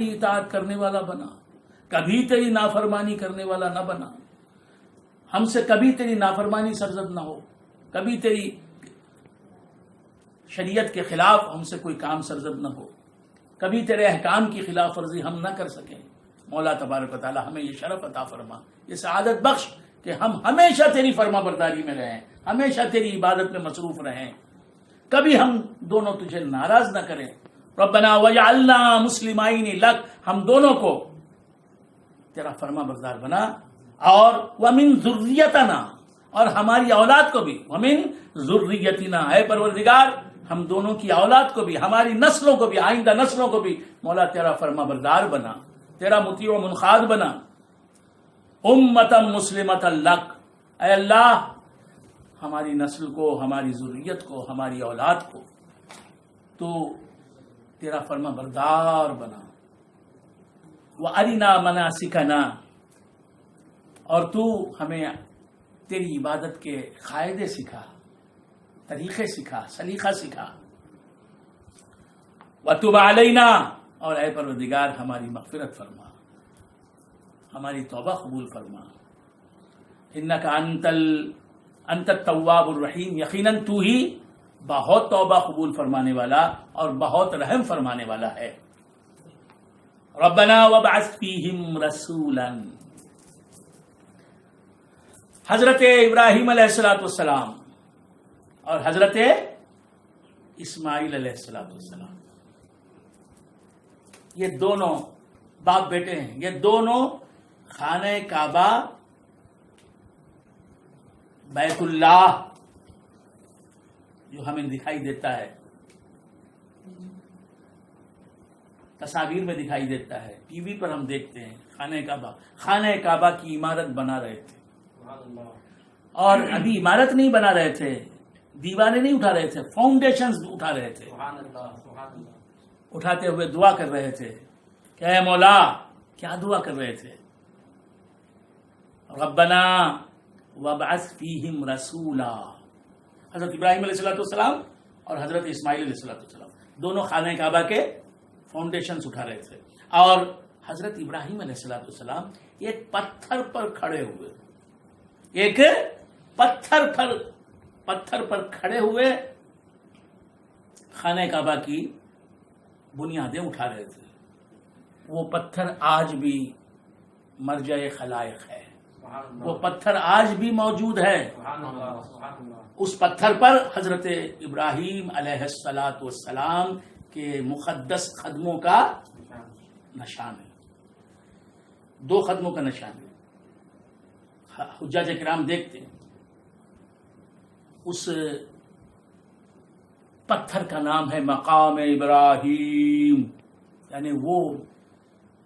اطاعت کرنے والا بنا، کبھی تیری نافرمانی کرنے والا نہ بنا، ہم سے کبھی تیری نافرمانی سرزد نہ ہو، کبھی تیری شریعت کے خلاف ہم سے کوئی کام سرزد نہ ہو، کبھی تیرے احکام کی خلاف ورزی ہم نہ کر سکیں۔ مولا تبارک و تعالی ہمیں یہ شرف عطا فرما، یہ سعادت بخش کہ ہم ہمیشہ تیری فرما برداری میں رہیں، ہمیشہ تیری عبادت میں مصروف رہیں، کبھی ہم دونوں تجھے ناراض نہ کریں۔ ربنا وجعلنا مسلمین لک، ہم دونوں کو تیرا فرما بردار بنا، اور ومن ذریتنا، اور ہماری اولاد کو بھی، ومن ذریتنا، اے پروردگار ہم دونوں کی اولاد کو بھی، ہماری نسلوں کو بھی، آئندہ نسلوں کو بھی مولا تیرا فرما بردار بنا، تیرا مطیع و منقاد بنا۔ امتا مسلمتا لک، اے اللہ ہماری نسل کو، ہماری ذریت کو، ہماری اولاد کو تو تیرا فرما بردار بنا۔ وَأَرِنَا مَنَاسِكَنَا، اور تو ہمیں تیری عبادت کے قاعدے سکھا، طریقے سکھا، سلیقہ سکھا۔ وَتُبْ عَلَيْنَا، اور اے پروردگار ہماری مغفرت فرما، ہماری توبہ قبول فرما۔ اِنَّكَ انت التواب الرحیم، یقیناً تو ہی بہت توبہ قبول فرمانے والا اور بہت رحم فرمانے والا ہے۔ ربنا وابعث فیہم رسولا، حضرت ابراہیم علیہ السلام اور حضرت اسماعیل علیہ السلام، یہ دونوں باپ بیٹے ہیں، یہ دونوں خانہ کعبہ، بیت اللہ جو ہمیں دکھائی دیتا ہے، تصاویر میں دکھائی دیتا ہے، ٹی وی پر ہم دیکھتے ہیں، خانہ کعبہ کی عمارت بنا رہے تھے، اور ابھی عمارت نہیں بنا رہے تھے، دیواریں نہیں اٹھا رہے تھے، فاؤنڈیشنز اٹھا رہے تھے، اٹھاتے ہوئے دعا کر رہے تھے کہ اے مولا، کیا دعا کر رہے تھے؟ ربنا وابعث فیہم رسولا۔ حضرت ابراہیم علیہ السلام اور حضرت اسماعیل علیہ السلام دونوں خانہ کعبہ کے فاؤنڈیشنز اٹھا رہے تھے، اور حضرت ابراہیم علیہ السلام ایک پتھر پر کھڑے ہوئے، ایک پتھر پر کھڑے ہوئے خانہ کعبہ کی بنیادیں اٹھا رہے تھے۔ وہ پتھر آج بھی مرجع خلائق ہے، وہ پتھر آج بھی موجود ہے، اس پتھر پر حضرت ابراہیم علیہ السلام کے مقدس قدموں کا نشان ہے، 2 قدموں کا نشان ہے۔ حجاج کرام دیکھتے ہیں، اس پتھر کا نام ہے مقام ابراہیم، یعنی وہ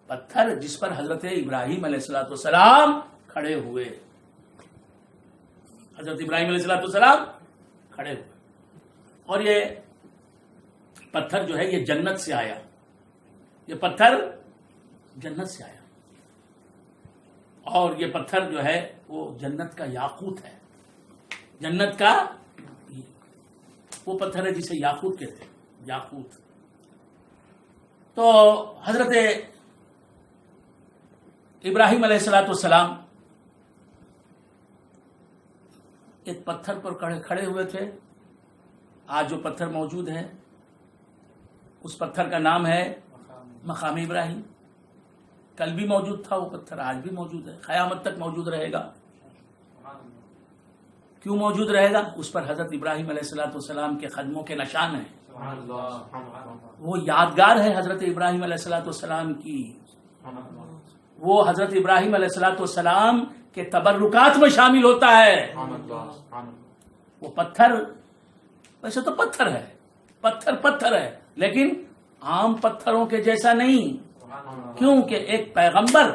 پتھر جس پر حضرت ابراہیم علیہ السلام کھڑے ہوئے، حضرت ابراہیم علیہ السلام کھڑے ہوئے، اور یہ پتھر جو ہے یہ جنت سے آیا، یہ پتھر جنت سے آیا، اور یہ پتھر جو ہے وہ جنت کا یاقوت ہے، جنت کا وہ پتھر ہے جسے یاقوت کہتے ہیں، یاقوت۔ تو حضرت ابراہیم علیہ السلام ایک پتھر پر کھڑے ہوئے تھے، آج جو پتھر موجود ہے اس پتھر کا نام ہے مقام ابراہیم، کل بھی موجود تھا وہ پتھر، آج بھی موجود ہے، قیامت تک موجود رہے گا۔ کیوں موجود رہے گا؟ اس پر حضرت ابراہیم علیہ السلام کے قدموں کے نشان ہیں، وہ یادگار ہے حضرت ابراہیم علیہ السلام کی، وہ حضرت ابراہیم علیہ السلام کے تبرکات میں شامل ہوتا ہے۔ وہ پتھر ویسے تو پتھر ہے، پتھر ہے، لیکن عام پتھروں کے جیسا نہیں، کیونکہ ایک پیغمبر،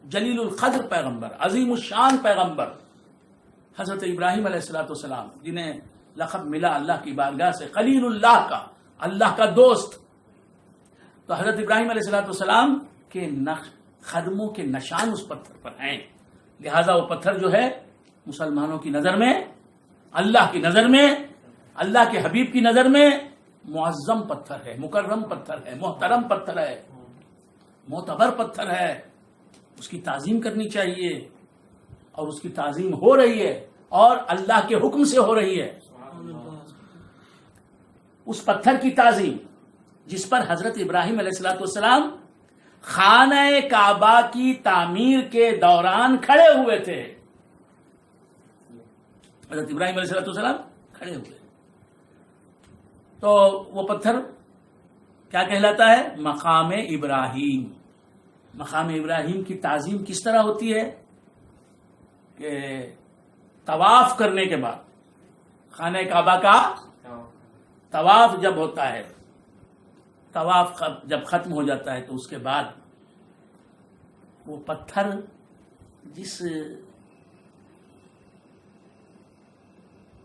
جلیل القدر پیغمبر، عظیم الشان پیغمبر حضرت ابراہیم علیہ السلام، جنہیں لقب ملا اللہ کی بارگاہ سے خلیل اللہ کا، اللہ کا دوست، تو حضرت ابراہیم علیہ السلام کے قدموں کے نشان اس پتھر پر ہیں، لہذا وہ پتھر جو ہے مسلمانوں کی نظر میں، اللہ کی نظر میں، اللہ کے حبیب کی نظر میں معظم پتھر ہے، مکرم پتھر ہے، محترم پتھر ہے، معتبر پتھر ہے، اس کی تعظیم کرنی چاہیے، اور اس کی تعظیم ہو رہی ہے اور اللہ کے حکم سے ہو رہی ہے۔ اس پتھر کی تعظیم جس پر حضرت ابراہیم علیہ السلام خانہ کعبہ کی تعمیر کے دوران کھڑے ہوئے تھے، حضرت ابراہیم علیہ السلام کھڑے ہوئے، تو وہ پتھر کیا کہلاتا ہے؟ مقام ابراہیم۔ مقام ابراہیم کی تعظیم کس طرح ہوتی ہے کہ طواف کرنے کے بعد، خانہ کعبہ کا طواف جب ہوتا ہے، طواف جب ختم ہو جاتا ہے تو اس کے بعد وہ پتھر جس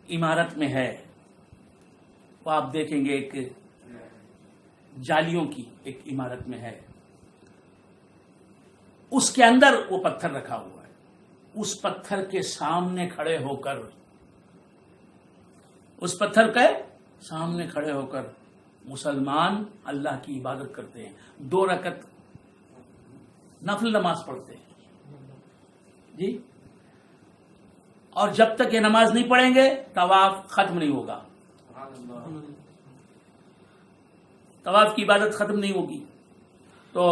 عمارت میں ہے وہ آپ دیکھیں گے ایک جالیوں کی ایک عمارت میں ہے، اس کے اندر وہ پتھر رکھا ہوا ہے، اس پتھر کے سامنے کھڑے ہو کر، اس پتھر کے سامنے کھڑے ہو کر مسلمان اللہ کی عبادت کرتے ہیں، 2 رکعت نفل نماز پڑھتے ہیں جی، اور جب تک یہ نماز نہیں پڑھیں گے طواف ختم نہیں ہوگا، طواف کی عبادت ختم نہیں ہوگی۔ تو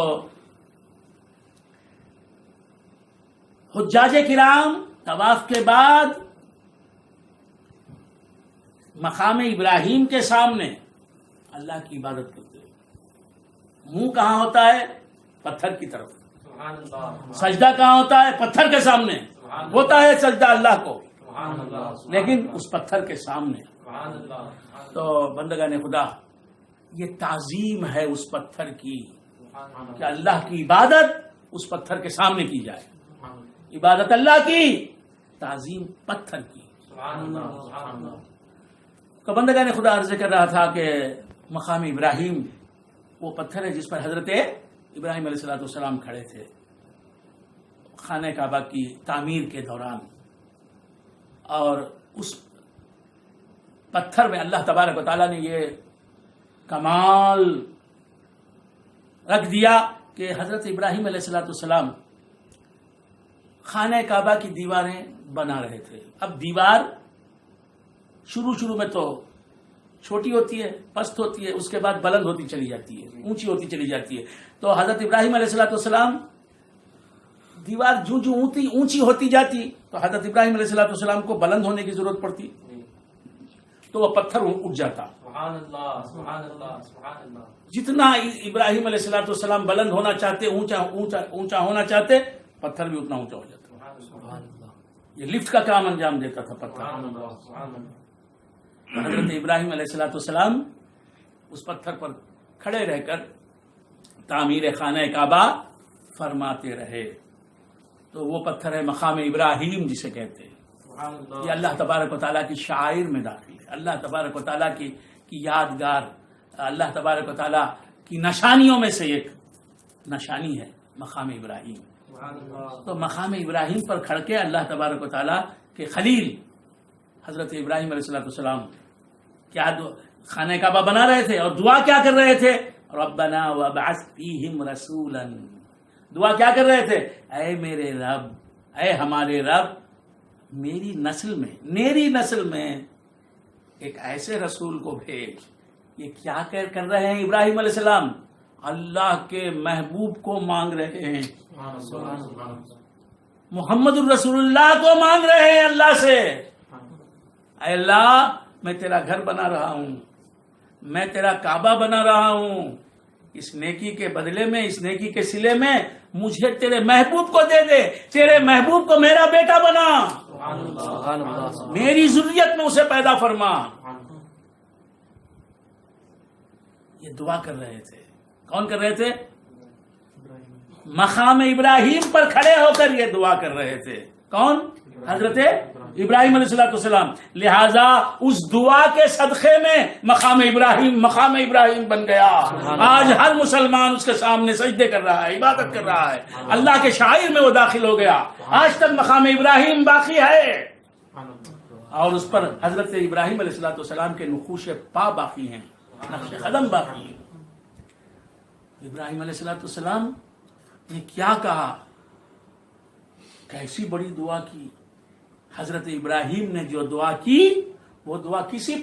حجاج کرام طواف کے بعد مقام ابراہیم کے سامنے اللہ کی عبادت کرتے ہیں، منہ کہاں ہوتا ہے؟ پتھر کی طرف، سجدہ کہاں ہوتا ہے؟ پتھر کے سامنے ہوتا ہے سجدہ اللہ کو، لیکن اس پتھر کے سامنے۔ تو بندگان خدا، یہ تعظیم ہے اس پتھر کی کہ اللہ کی عبادت اس پتھر کے سامنے کی جائے، عبادت اللہ کی، تعظیم پتھر کی۔ تو بندگان خدا عرض کر رہا تھا کہ مقام ابراہیم وہ پتھر ہے جس پر حضرت ابراہیم علیہ السلام کھڑے تھے خانہ کعبہ کی تعمیر کے دوران، اور اس پتھر میں اللہ تبارک و تعالیٰ نے یہ کمال رکھ دیا کہ حضرت ابراہیم علیہ السلام خانہ کعبہ کی دیواریں بنا رہے تھے۔ اب دیوار شروع میں تو چھوٹی ہوتی ہے، پست ہوتی ہے، اس کے بعد بلند ہوتی چلی جاتی ہے، اونچی ہوتی چلی جاتی ہے۔ تو حضرت ابراہیم علیہ السلام دیوار جو اونچی ہوتی جاتی تو حضرت ابراہیم علیہ السلام کو بلند ہونے کی ضرورت پڑتی، تو وہ پتھر اٹھ جاتا۔ جتنا ابراہیم علیہ السلام بلند ہونا چاہتے، اونچا ہونا چاہتے، پتھر بھی اتنا اونچا ہو جاتا۔ یہ لفٹ کا کام انجام دیتا تھا پتھر۔ حضرت ابراہیم علیہ السلام اس پتھر پر کھڑے رہ کر تعمیر خانہ کعبہ فرماتے رہے۔ تو وہ پتھر ہے مقام ابراہیم جسے کہتے ہیں، یہ اللہ تبارک و تعالیٰ کی شعائر میں داخل ہے، اللہ تبارک و تعالیٰ کی یادگار، اللہ تبارک و تعالیٰ کی نشانیوں میں سے ایک نشانی ہے مقام ابراہیم۔ تو مقام ابراہیم پر کھڑ کے اللہ تبارک و تعالیٰ کے خلیل حضرت ابراہیم علیہ السلام کیا خانہ کعبہ بنا رہے تھے اور دعا کیا کر رہے تھے؟ ربنا وابعث فیہم رسولا، دعا کیا کر رہے تھے؟ اے میرے رب، اے ہمارے رب، میری نسل میں ایک ایسے رسول کو بھیج۔ یہ کیا کر رہے ہیں ابراہیم علیہ السلام؟ اللہ کے محبوب کو مانگ رہے ہیں، محمد الرسول اللہ کو مانگ رہے ہیں اللہ سے۔ اے اللہ، میں تیرا گھر بنا رہا ہوں، میں تیرا کعبہ بنا رہا ہوں، اس نیکی کے بدلے میں، اس نیکی کے صلے میں مجھے تیرے محبوب کو دے دے، تیرے محبوب کو میرا بیٹا بنا، میری ذریت میں اسے پیدا فرما۔ یہ دعا کر رہے تھے، کون کر رہے تھے؟ مقام ابراہیم پر کھڑے ہو کر یہ دعا کر رہے تھے، کون؟ حضرت ابراہیم علیہ السلام۔ لہذا اس دعا کے صدقے میں مقام ابراہیم بن گیا۔ آج ہر مسلمان اس کے سامنے سجدے کر رہا ہے، عبادت کر رہا ہے، اللہ کے شاعر میں وہ داخل ہو گیا۔ آج تک مقام ابراہیم باقی ہے، اور اس پر حضرت ابراہیم علیہ السلام کے نقوش پا باقی ہیں، نقش قدم باقی ہیں۔ ابراہیم علیہ السلام یہ کیا کہا، کیسی بڑی دعا کی. حضرت ابراہیم نے جو دعا کی وہ دعا کسی